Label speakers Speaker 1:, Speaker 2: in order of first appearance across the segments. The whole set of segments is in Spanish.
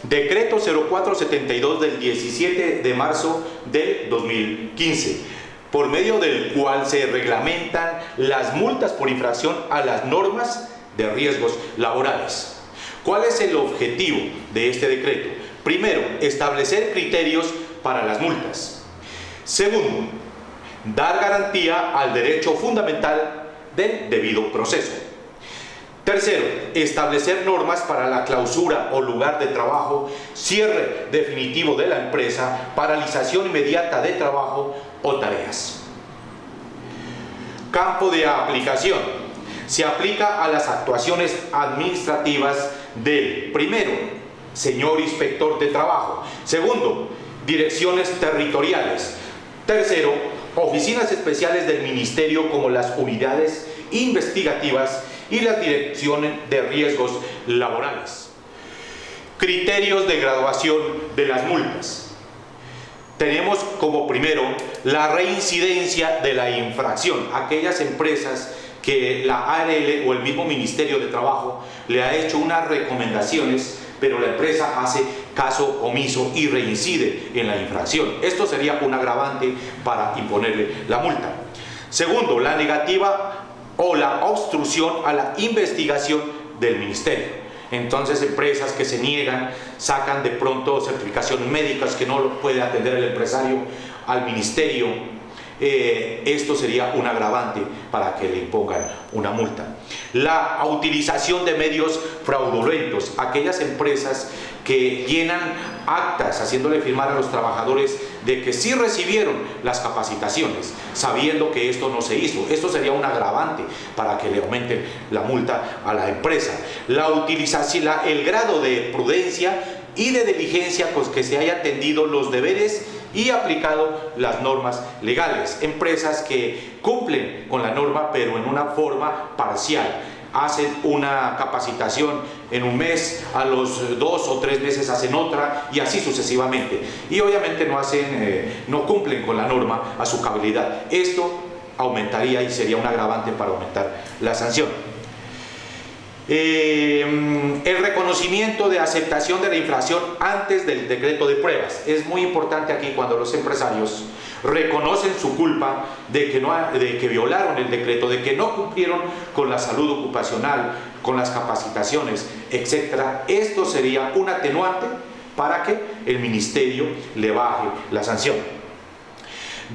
Speaker 1: Decreto 0472 del 17 de marzo del 2015, por medio del cual se reglamentan las multas por infracción a las normas de riesgos laborales. ¿Cuál es el objetivo de este decreto? Primero, establecer criterios para las multas. Segundo, dar garantía al derecho fundamental del debido proceso. Tercero, establecer normas para la clausura o lugar de trabajo, cierre definitivo de la empresa, paralización inmediata de trabajo o tareas. Campo de aplicación. Se aplica a las actuaciones administrativas del primero, señor inspector de trabajo. Segundo, direcciones territoriales. Tercero, oficinas especiales del ministerio como las unidades investigativas y las direcciones de riesgos laborales. Criterios de graduación de las multas. Tenemos como primero la reincidencia de la infracción. Aquellas empresas que la ARL o el mismo Ministerio de Trabajo le ha hecho unas recomendaciones, pero la empresa hace caso omiso y reincide en la infracción. Esto sería un agravante para imponerle la multa. Segundo, la negativa o la obstrucción a la investigación del ministerio. Entonces, empresas que se niegan, sacan de pronto certificaciones médicas que no lo puede atender el empresario al ministerio. Esto sería un agravante para que le impongan una multa. La utilización de medios fraudulentos, aquellas empresas que llenan actas haciéndole firmar a los trabajadores de que sí recibieron las capacitaciones, sabiendo que esto no se hizo. Esto sería un agravante para que le aumenten la multa a la empresa. La utilización, el grado de prudencia y de diligencia con que se haya atendido los deberes y aplicado las normas legales. Empresas que cumplen con la norma pero en una forma parcial. Hacen una capacitación en un mes, a los 2 o 3 meses hacen otra y así sucesivamente. Y obviamente no cumplen con la norma a su cabalidad. Esto aumentaría y sería un agravante para aumentar la sanción. El reconocimiento de aceptación de la infracción antes del decreto de pruebas. Es muy importante aquí cuando los empresarios reconocen su culpa de que violaron el decreto, de que no cumplieron con la salud ocupacional, con las capacitaciones, etc. Esto sería un atenuante para que el ministerio le baje la sanción.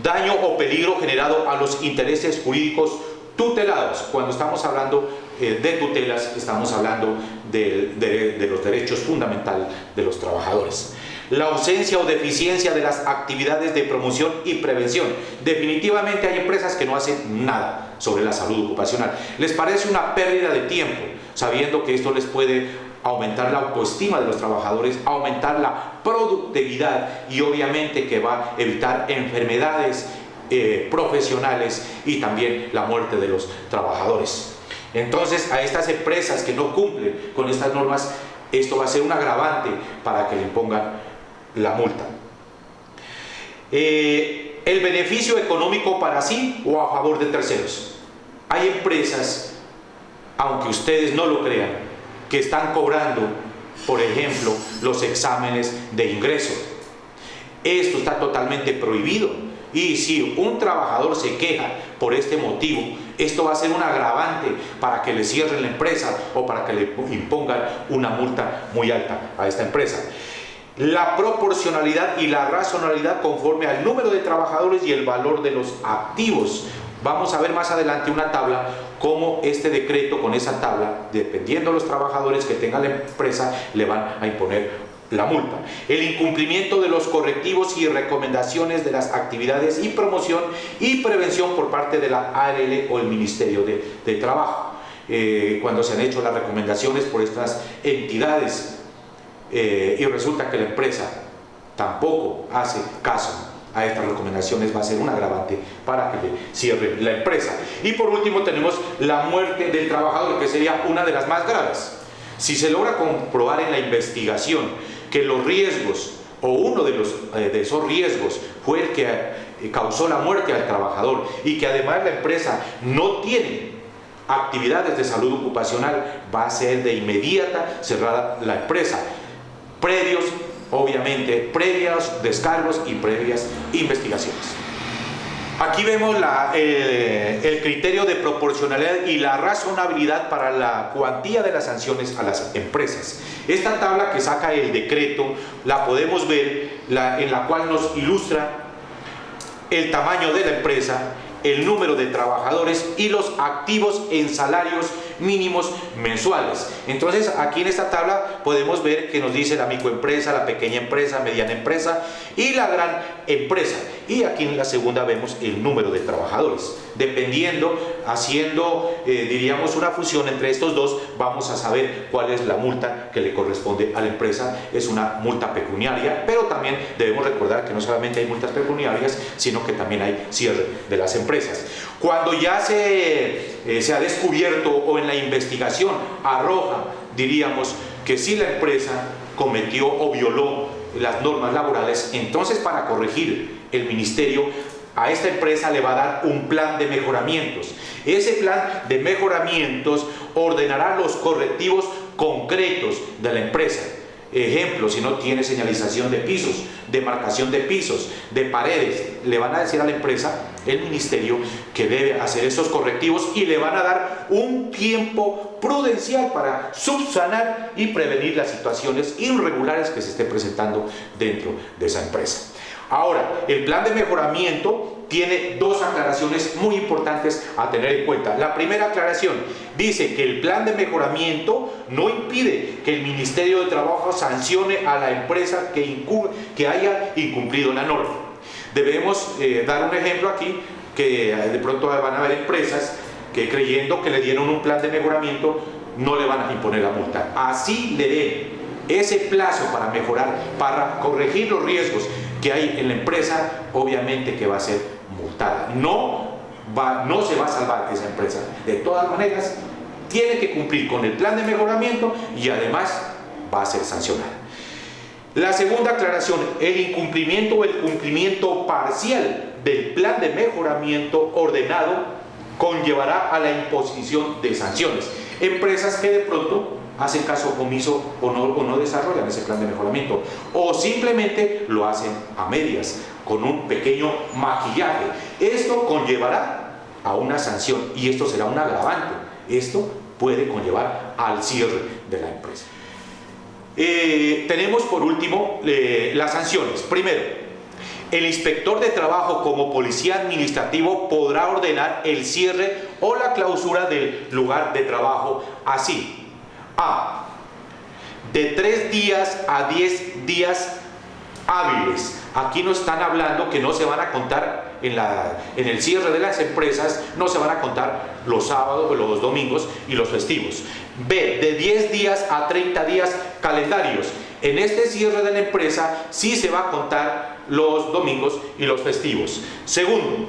Speaker 1: Daño o peligro generado a los intereses jurídicos tutelados. Cuando estamos hablando de tutelas, estamos hablando de los derechos fundamentales de los trabajadores. La ausencia o deficiencia de las actividades de promoción y prevención. Definitivamente hay empresas que no hacen nada sobre la salud ocupacional. Les parece una pérdida de tiempo, sabiendo que esto les puede aumentar la autoestima de los trabajadores, aumentar la productividad y obviamente que va a evitar enfermedades profesionales y también la muerte de los trabajadores. Entonces, a estas empresas que no cumplen con estas normas, esto va a ser un agravante para que le impongan la multa. El beneficio económico para sí o a favor de terceros. Hay empresas, aunque ustedes no lo crean, que están cobrando, por ejemplo, los exámenes de ingreso. Esto está totalmente prohibido. Y si un trabajador se queja por este motivo, esto va a ser un agravante para que le cierren la empresa o para que le impongan una multa muy alta a esta empresa. La proporcionalidad y la razonabilidad conforme al número de trabajadores y el valor de los activos. Vamos a ver más adelante una tabla, cómo este decreto con esa tabla, dependiendo de los trabajadores que tenga la empresa, le van a imponer la multa. El incumplimiento de los correctivos y recomendaciones de las actividades y promoción y prevención por parte de la ARL o el Ministerio de Trabajo. Cuando se han hecho las recomendaciones por estas entidades y resulta que la empresa tampoco hace caso a estas recomendaciones, va a ser un agravante para que le cierre la empresa. Y por último tenemos la muerte del trabajador, que sería una de las más graves. Si se logra comprobar en la investigación que los riesgos o uno de esos riesgos fue el que causó la muerte al trabajador y que además la empresa no tiene actividades de salud ocupacional, va a ser de inmediata cerrada la empresa. previos, obviamente, previos descargos y previas investigaciones. Aquí vemos el criterio de proporcionalidad y la razonabilidad para la cuantía de las sanciones a las empresas. Esta tabla que saca el decreto la podemos ver en la cual nos ilustra el tamaño de la empresa, el número de trabajadores y los activos en salarios mínimos mensuales. Entonces aquí en esta tabla podemos ver que nos dice la microempresa, la pequeña empresa, mediana empresa y la gran empresa. Y aquí en la segunda vemos el número de trabajadores. Dependiendo, haciendo diríamos una fusión entre estos dos, vamos a saber cuál es la multa que le corresponde a la empresa. Es una multa pecuniaria, pero también debemos recordar que no solamente hay multas pecuniarias, sino que también hay cierre de las empresas. Cuando ya se ha descubierto o en la investigación arroja, diríamos, que si la empresa cometió o violó las normas laborales, entonces para corregir el ministerio a esta empresa le va a dar un plan de mejoramientos. Ese plan de mejoramientos ordenará los correctivos concretos de la empresa. Ejemplo, si no tiene señalización de pisos, demarcación de pisos, de paredes, le van a decir a la empresa, el ministerio, que debe hacer esos correctivos y le van a dar un tiempo prudencial para subsanar y prevenir las situaciones irregulares que se estén presentando dentro de esa empresa. Ahora, el plan de mejoramiento tiene dos aclaraciones muy importantes a tener en cuenta. La primera aclaración dice que el plan de mejoramiento no impide que el Ministerio de Trabajo sancione a la empresa que haya incumplido la norma. Debemos dar un ejemplo aquí, que de pronto van a haber empresas que creyendo que le dieron un plan de mejoramiento no le van a imponer la multa. Así le den ese plazo para mejorar, para corregir los riesgos que hay en la empresa, obviamente que va a ser multada. No se va a salvar esa empresa. De todas maneras, tiene que cumplir con el plan de mejoramiento y además va a ser sancionada. La segunda aclaración, el incumplimiento o el cumplimiento parcial del plan de mejoramiento ordenado conllevará a la imposición de sanciones. Empresas que de pronto hacen caso omiso o no desarrollan ese plan de mejoramiento o simplemente lo hacen a medias, con un pequeño maquillaje. Esto conllevará a una sanción y esto será un agravante. Esto puede conllevar al cierre de la empresa. Tenemos por último las sanciones. Primero, el inspector de trabajo como policía administrativo podrá ordenar el cierre o la clausura del lugar de trabajo así. A. De 3 días a 10 días hábiles. Aquí no están hablando que no se van a contar en el cierre de las empresas, no se van a contar los sábados o los domingos y los festivos. B. De 10 días a 30 días calendarios. En este cierre de la empresa sí se va a contar los domingos y los festivos. Segundo,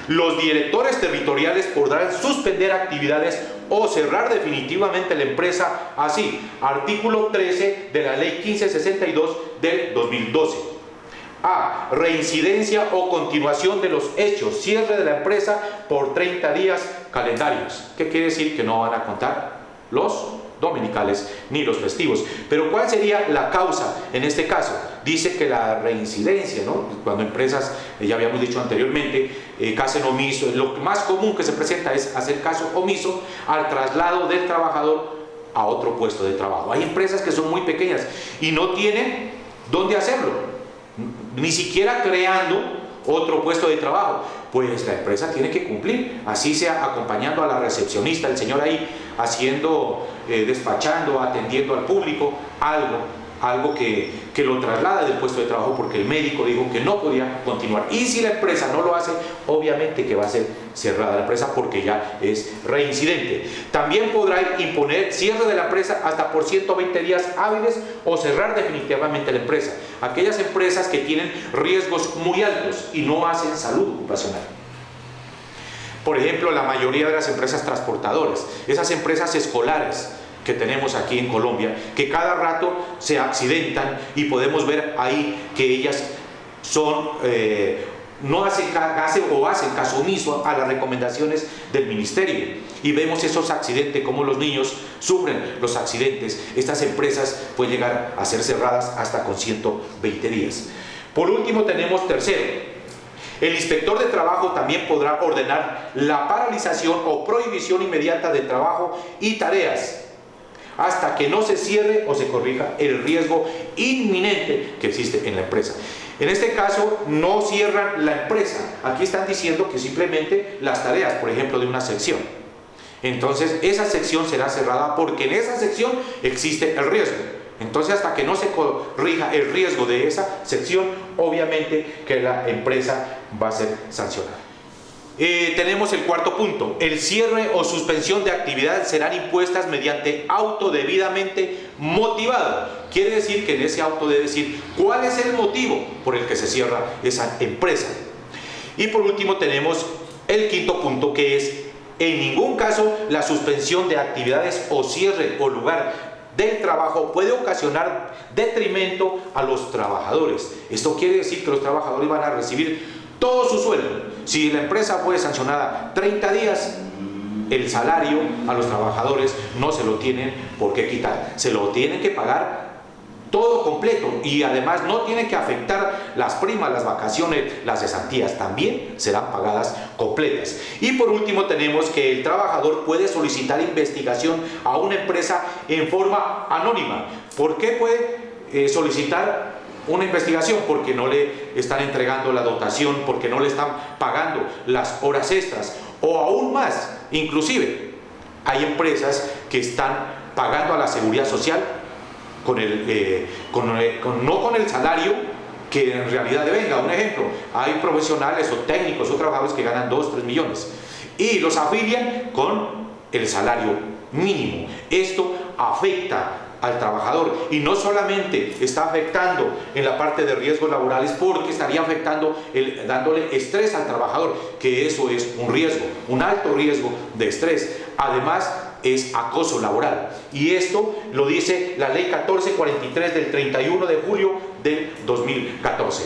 Speaker 1: los directores territoriales podrán suspender actividades o cerrar definitivamente la empresa así. Artículo 13 de la Ley 1562 del 2012. A. Reincidencia o continuación de los hechos. Cierre de la empresa por 30 días calendarios. ¿Qué quiere decir? Que no van a contar los dominicales ni los festivos. Pero ¿cuál sería la causa en este caso? Dice que la reincidencia, ¿no? Cuando empresas, ya habíamos dicho anteriormente, hacen omiso, lo más común que se presenta es hacer caso omiso al traslado del trabajador a otro puesto de trabajo. Hay empresas que son muy pequeñas y no tienen dónde hacerlo, ni siquiera creando otro puesto de trabajo. Pues la empresa tiene que cumplir, así sea acompañando a la recepcionista, el señor ahí haciendo, despachando, atendiendo al público, algo que lo traslada del puesto de trabajo porque el médico dijo que no podía continuar. Y si la empresa no lo hace, obviamente que va a ser cerrada la empresa porque ya es reincidente. También podrá imponer cierre de la empresa hasta por 120 días hábiles o cerrar definitivamente la empresa. Aquellas empresas que tienen riesgos muy altos y no hacen salud ocupacional. Por ejemplo, la mayoría de las empresas transportadoras, esas empresas escolares que tenemos aquí en Colombia, que cada rato se accidentan y podemos ver ahí que ellas son, no hacen caso omiso a las recomendaciones del ministerio. y vemos esos accidentes, como los niños sufren los accidentes, estas empresas pueden llegar a ser cerradas hasta con 120 días. Por último tenemos tercero, el inspector de trabajo también podrá ordenar la paralización o prohibición inmediata de trabajo y tareas hasta que no se cierre o se corrija el riesgo inminente que existe en la empresa. En este caso no cierran la empresa, aquí están diciendo que simplemente las tareas, por ejemplo, de una sección. Entonces esa sección será cerrada porque en esa sección existe el riesgo. Entonces hasta que no se corrija el riesgo de esa sección, obviamente que la empresa va a ser sancionada. Tenemos el cuarto punto, el cierre o suspensión de actividades serán impuestas mediante auto debidamente motivado. Quiere decir que en ese auto debe decir cuál es el motivo por el que se cierra esa empresa. Y por último tenemos el quinto punto, que es en ningún caso la suspensión de actividades o cierre o lugar del trabajo puede ocasionar detrimento a los trabajadores. Esto quiere decir que los trabajadores van a recibir todo su sueldo. Si la empresa fue sancionada 30 días, el salario a los trabajadores no se lo tienen por qué quitar, se lo tienen que pagar todo completo, y además no tiene que afectar las primas, las vacaciones, las cesantías, también serán pagadas completas. Y por último tenemos que el trabajador puede solicitar investigación a una empresa en forma anónima. ¿Por qué puede solicitar una investigación? Porque no le están entregando la dotación, porque no le están pagando las horas extras, o aún más, inclusive hay empresas que están pagando a la seguridad social no con el salario que en realidad devenga. Un ejemplo, hay profesionales o técnicos o trabajadores que ganan 2, 3 millones y los afilian con el salario mínimo. Esto afecta al trabajador, y no solamente está afectando en la parte de riesgos laborales, porque estaría afectando, dándole estrés al trabajador, que eso es un riesgo, un alto riesgo de estrés. Además es acoso laboral, y esto lo dice la ley 1443 del 31 de julio del 2014.